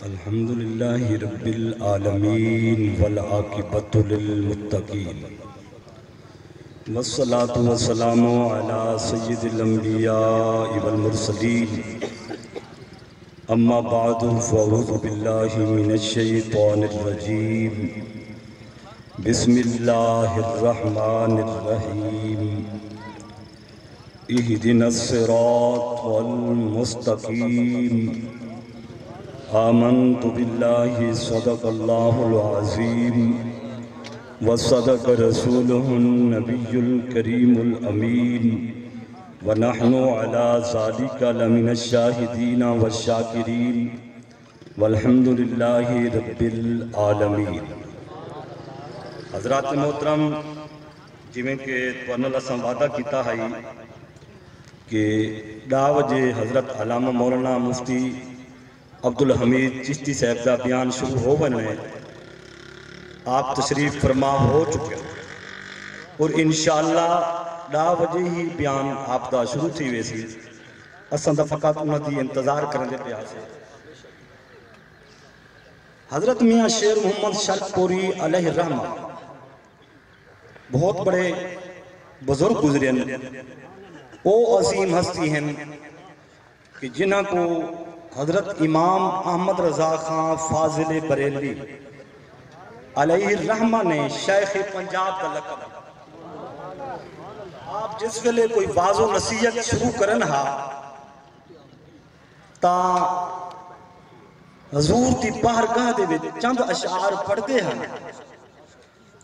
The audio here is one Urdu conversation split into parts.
الحمد لله رب العالمين والعاقبة للمتقين والصلاة والسلام على سيد الأنبياء والمرسلين أما بعد فأعوذ بالله من الشيطان الرجيم بسم الله الرحمن الرحيم اهدنا الصراط المستقيم آمنت بالله صدق الله العظيم وصدق رسوله النبي الكريم الأمين ونحن على ذلك لمن الشاهدين والشاكرين والحمد لله رب العالمين. حضرات محترم جویں کہ تُوانل اساں وعدہ کیتا ہے کہ دعوت حضرت علامہ مولانا مفتی عبدالحمید چشتی صاحب کا بیان شروع ہو بنے آپ تشریف فرما ہو چکے اور انشاءاللہ دا وجہ ہی بیان آپ دا شروع تھی ویسی اساں دا فقط انہاں دی انتظار کرنے دے پیا سے. حضرت میاں شیر محمد شرف پوری علیہ الرحمہ بہت بڑے بزرگ گزرے ہیں. وہ عظیم ہستی ہیں کہ جنہاں کو حضرت امام احمد رضا خان فاضل بریلوی علیہ الرحمہ نے شیخ پنجاب کا لقب. آپ جس ویلے کوئی واضح و نصیحت شروع کرنا تا حضور دی بارگاہ دے وچ چند اشعار پڑھتے ہیں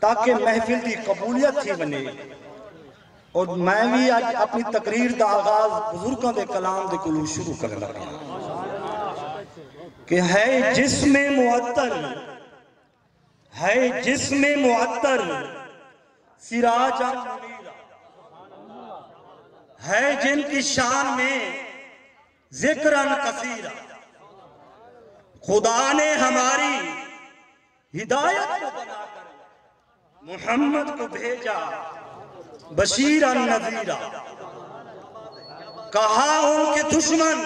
تاکہ محفل دی قبولیت تھی بنے. اور میں بھی آج اپنی تقریر دا آغاز بزرگوں دے کلام دے کلو شروع کرنا پیا کہ ہے جسم معطر سراج منیرہ ہے جن کی شان میں ذکرن کثیرہ. خدا نے ہماری ہدایت کو بنا کر محمد کو بھیجا بشیرا نذیرا. کہا ان کے دشمن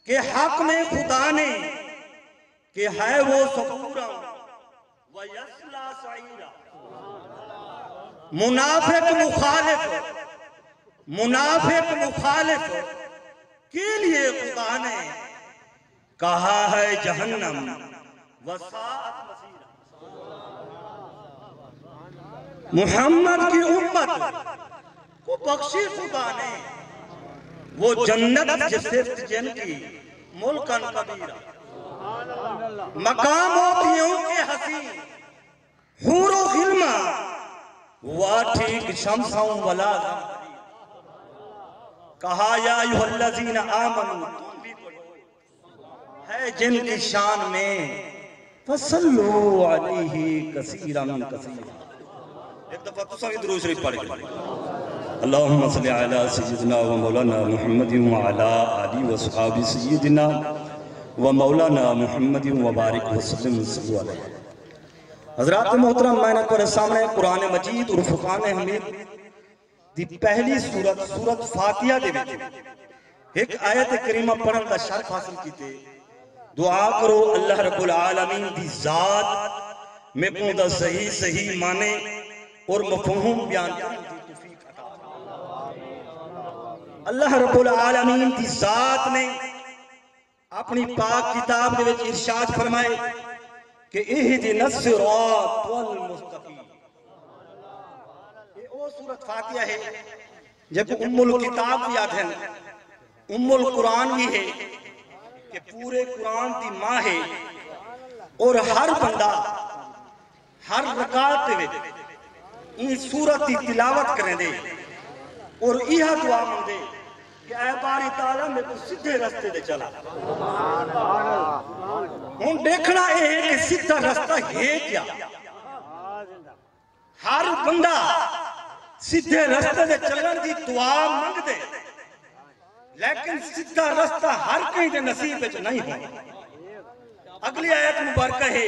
کہ حق میں خدا نے کہ ہے وہ صبورا ویسلا سعیرا. منافق مخالف کے لیے خدا نے کہا ہے جہنم وساعت مسیرا. محمد کی امت کو بخشی خدا نے وہ جنت جسرت جن کی ملکن کبیرہ. مقام ہوتیوں کے حسین حور و غلمہ ہوا ٹھیک شمسوں ولا کہا یا ایھا الذین آمنوا تم بھی پڑھو ہے جن کی شان میں فصلو علیہ کثیرا کثیرا. ایک دفعہ تو سوی درود شریف پڑھ گئے. اللہم صلی علی سیدنا و مولانا محمد و علی آلہ و صحاب سیدنا و مولانا محمد و بارک وسلم صلی اللہ علیہ. حضرات محترم میں نے پر سامنے قرآن مجید اور فرقان حمید دی پہلی سورت فاتحہ دے وچ ایک آیت کریمہ پڑھن دا شرف حاصل کیتے. دعا کرو اللہ رب العالمین دی ذات میں کو دا صحیح مانے اور مفہوم بیان کرنے دی توفیق عطا. اللہ رب العالمین دی ذات نے اپنی پاک کتاب دے وچ ارشاد فرمائے کہ اہدنا الصراط المستقیم. یہ وہ سورت فاتحہ ہے جب ام الکتاب بھی یاد ہے ام القرآن بھی ہے کہ پورے قرآن دی ماں ہے. اور ہر بندہ ہر رکعت دے وچ این سورت کی تلاوت کریں دے اور یہ دعا مندے کہ اے باری تعالیٰ میں کو سدھے رستے دے چلا. ہم دیکھنا ہے کہ سدھا رستہ ہے کیا. ہر بندہ سدھے رستے دے چلن دی دعا مانگ دے لیکن سدھا رستہ ہر کہیں دے نصیب وچ نہیں ہو. اگلی آیت مبارکہ ہے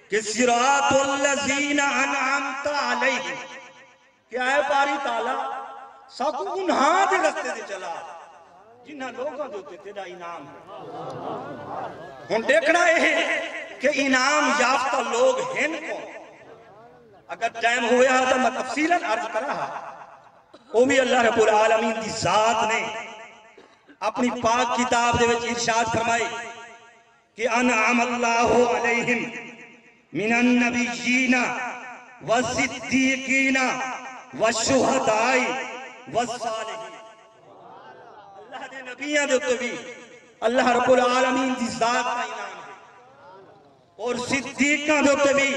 کہ صراط الذین انعمت علیہم کہ اے باری تعالیٰ ساکو انہاں دے رستے دے چلا جنہاں لوگوں دے تیرا انعام ہے. ہوں دیکھنا یہ کہ انعام یافتہ لوگ ہیں کون. اگر ٹائم ہویا تو میں تفصیلاً عرض کر رہا. وہ بھی اللہ رب العالمین دی ذات نے اپنی پاک کتاب دے وچ ارشاد فرمائے کہ انعم اللہ علیہم من النبیین والصدیقین والشہداء والصالحین. اللہ دے نبیوں دے اوتے بھی اللہ رب العالمین دی ذات کا انعام ہے اور صدیقاں دے اوتے بھی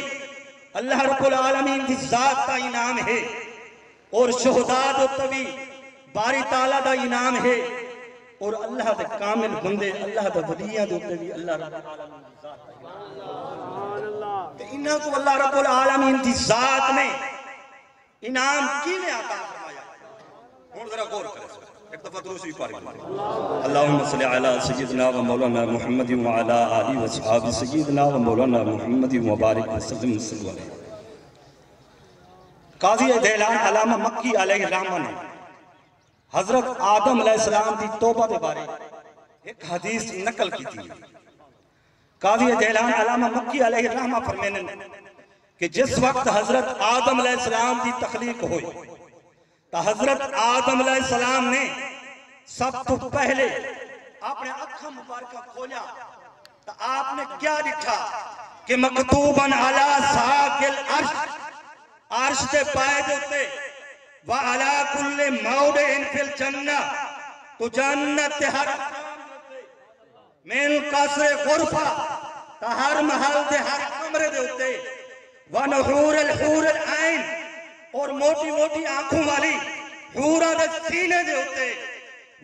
اللہ رب العالمین دی ذات کا انعام ہے اور شہداء دے اوتے بھی باری تعالیٰ دا انعام ہے اور اللہ دے کامل بندے اللہ دے ولیاں دے اوتے بھی اللہ رب العالمین دی ذات کا انعام ہے. انہاں کو اللہ رب العالمین دی ذات نے انعام کینے عطا فرمایا؟ ہن ذرا غور کریں. ایک دفعہ دروسی پڑھ اللہم صلی علی سیدنا و مولانا محمد و علی آلہ و صحابہ سیدنا و مولانا محمد و بارک وسلم صلی اللہ علیہ. قاضی دیلان علامہ مکی علیہ الرحمہ نے حضرت آدم علیہ السلام دی توبہ دے بارے ایک حدیث نقل کی تھی. قاضی دیلان علامہ مکی علیہ الرحمہ فرمینے کہ جس وقت حضرت آدم علیہ السلام دی تخلیق ہوئی تو حضرت آدم علیہ السلام نے سب تو پہلے اپنے اکھا مبارکہ کھولا تو آپ نے کیا لکھا کہ مکتوباً علی ساکل عرش دے پائے دیتے وَعَلَى كُلِّ مَوْدِعٍ فِي الْجَنَّةِ تو جنت ہر من قصر غرفہ تو ہر محل دے ہر کمرے دیتے وَنُحُورِ الْحُورِ الْعَيْنِ اور موٹی موٹی آنکھوں والی حورہ دے سینے دے ہوتے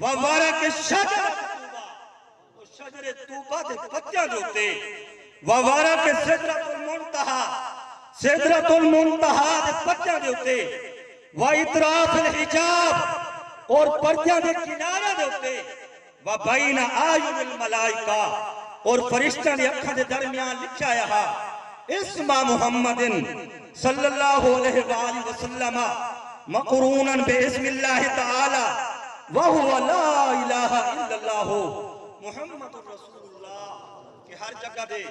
وَوَرَقِ شَجَرَ توبہ شجر توبہ دے پتیاں دے ہوتے وَوَرَقِ سِدْرَةُ الْمُنْتَحَا سِدْرَةُ الْمُنْتَحَا دے پتیاں دے ہوتے وَإِطْرَافِ الْحِجَاب اور پردیاں دے کنارہ دے ہوتے وَبَيْنَ آیُنِ الْمَلَائِکَہ اور فرشتہ دے اکھاں دے درمیان لکھا یہاں اسم محمد صلی اللہ علیہ وآلہ وسلم مقرونا باسم اللہ تعالی وہو لا الہ الا اللہ محمد رسول اللہ. کہ ہر جگہ دے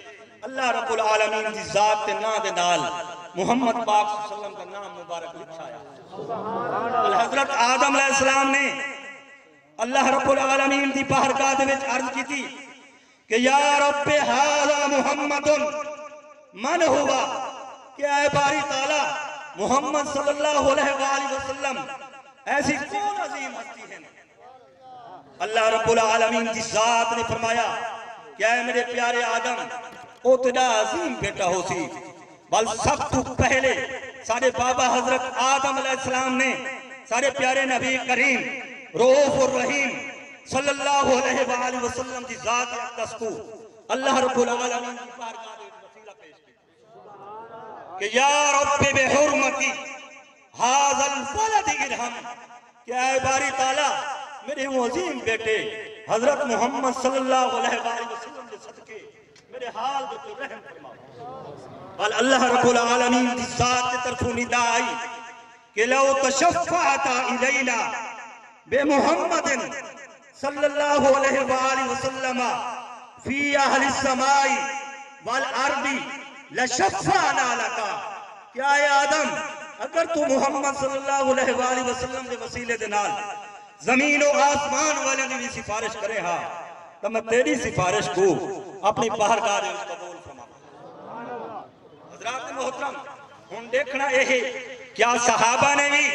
اللہ رب العالمین دی ذات تے نام دے نال محمد پاک صلی اللہ علیہ وسلم کا نام مبارک لکھا ہے. حضرت آدم علیہ السلام نے اللہ رب العالمین دی بارگاہ دے وچ عرض کی تھی کہ یا رب ھذا محمد من ہوا کہ اے باری تعالیٰ محمد صلی اللہ علیہ وآلہ وسلم ایسی کون عظیم ہستی ہے. اللہ رب العالمین کی ذات نے فرمایا کہ اے میرے پیارے آدم او تیرا عظیم بیٹا ہو سی بل سب تو پہلے سارے بابا حضرت آدم علیہ السلام نے سارے پیارے نبی کریم رؤوف الرحیم صلی اللہ علیہ وآلہ وسلم کی ذات اقدس کو اللہ رب العالمین کی بارگاہ کہ یا رب بحرمتی ھذا الولد ارحم کہ اے باری تعالیٰ میرے عظیم بیٹے حضرت محمد صلی اللہ علیہ وآلہ وسلم کے صدقے میرے حال دے تو رحم فرما. بل اللہ رب العالمین کی ذات کی طرف ندا آئی کہ لو تشفعت الینا بمحمد صلی اللہ علیہ وآلہ وسلم فی اہل السماء والارض لشفعنا لکا. کیا اے آدم اگر تو محمد صلی اللہ علیہ وآلہ وسلم دے وسیلے دے نال زمین و آسمان والے نے بھی سفارش کرے ہاں تو میں تیری سفارش کو اپنی بارگاہ دے قبول فرما. حضرات محترم ہن دیکھنا یہ کیا صحابہ نے بھی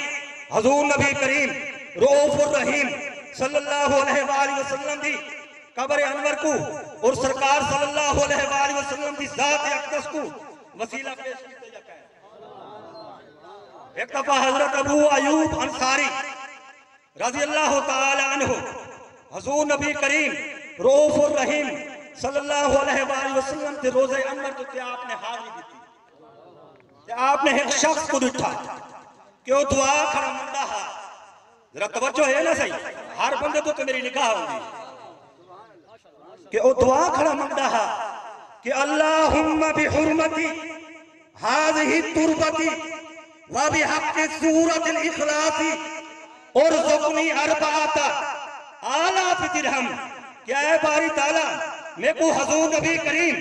حضور نبی کریم رؤوف الرحیم صلی اللہ علیہ وآلہ وسلم دی قبر انور کو اور سرکار صلی اللہ علیہ وآلہ وسلم کی ذات اقدس کو وسیلہ پیش کرتے جاتا ہے. ایک دفعہ حضرت ابو ایوب انصاری رضی اللہ تعالی عنہ حضور نبی کریم رؤوف الرحیم صلی اللہ علیہ وآلہ وسلم تے روزہ انور تو تے آپ نے حاضری دی تھی. آپ نے ایک شخص کو ڈٹھا کہ وہ دعا کھڑا منڈا ہے. ذرا توجہ ہے نا صحیح ہر بندے تو میری نگاہ ہوگی کہ وہ دعا کھڑا منڈا ہے کہ اللہم بحرمتی ہذہ تربتی وبحق سورۃ الاخلاص ارزقنی اربعۃ آلاف درہم. کہ اے باری تعالیٰ میں کو حضور نبی کریم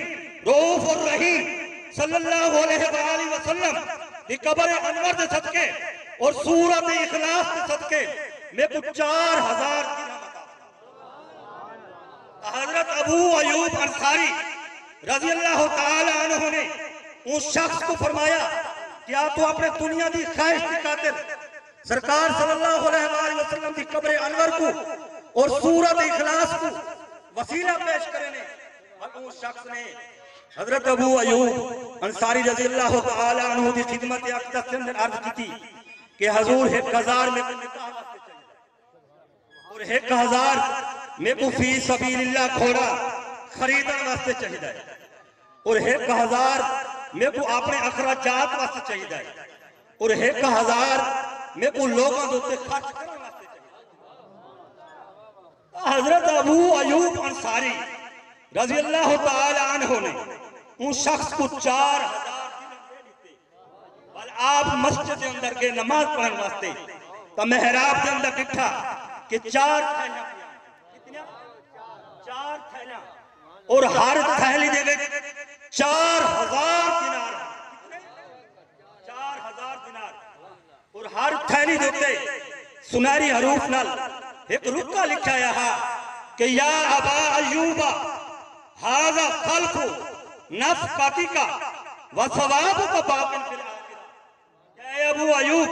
رؤوف الرحیم صلی اللہ علیہ وآلہ وسلم دی قبر انور دے صدقے اور سورت اخلاص دے صدقے میں کو 4000 درہم حضرت ابو ایوب انصاری رضی اللہ تعالی عنہ نے اس شخص کو فرمایا کیا تو اپنے دنیا دی خواہش کی خاطر سرکار صلی اللہ علیہ وآلہ وسلم دی قبر انور کو اور سورت اخلاص کو وسیلہ پیش کرنے؟ اور اس شخص نے حضرت ابو ایوب انصاری رضی اللہ تعالی عنہ دی خدمت اقدس سے عرض کی تھی کہ حضور 1000 میں کو نکاح واسطے چاہیے اور 1000 میں کو فی سبیل اللہ گھوڑا خریدن واسطے چاہیے اور 1000 میں کو اپنے اخراجات واسطے چاہیے اور 1000 میں کو لوگوں دوتے خرچ کرنے واسطے چاہیے۔ حضرت ابو ایوب انصاری رضی اللہ تعالی عنہ نے ان شخص کو 4000 درہم دے دیتے اور آپ مسجد کے اندر کے نماز پڑھنے واسطے تو محراب کے اندر کٹھا کہ 4 تھیلیاں کتنی 4 تھیلیاں اور ہر تھیلی دے گئے 4000 دینار 4000 دینار اور ہر تھیلی دیتے سنہری حروف نال ایک رکا لکھا یہاں کہ یا ابا ایوبا ہاذا خلق نفقاتی کا وثواب کا باقن فی الآخرہ۔ اے ابو ایوب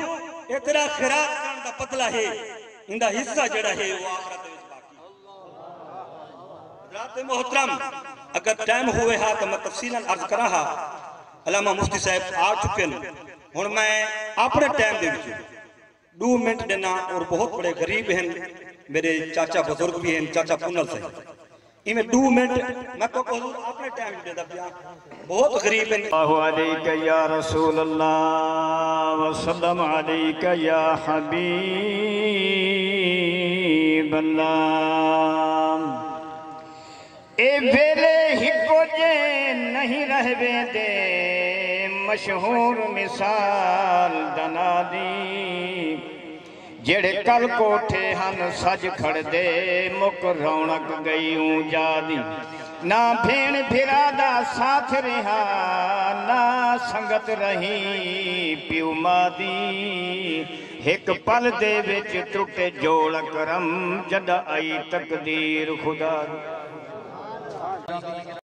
اتنا خیرات کرن دا پتلا ہے ان دا حصہ جڑا ہے وہ آخرت وچ باقی۔ حضرات محترم اگر ٹائم ہوئے ہاں تو میں تفصیلاً عرض کرا ہاں، علامہ مفتی صاحب آ چکے ہیں اور میں اپنے ٹائم دے وچ 2 منٹ دینا اور بہت بڑے غریب ہیں میرے چاچا بزرگ بھی ہیں چاچا پنل سے میں 2 منٹ میں تو حضور اپنے ٹائم دے دا پیا بہت غریب ہیں۔ اللہ علیکہ یا رسول اللہ وسلم علیکہ یا حبیب اللہ اے ویلے ہکو جے نہیں رہوے دے مشہور مثال دنا دی جڑے کل کوٹھے ہن سج کھڑ دے مک رونق گئیوں جا دی نہ بھین بھرا دا ساتھ رہا نہ سنگت رہی پیو مادی ایک پل دے وچ ٹوٹے جوڑ کرم جد آئی تقدیر خدا دی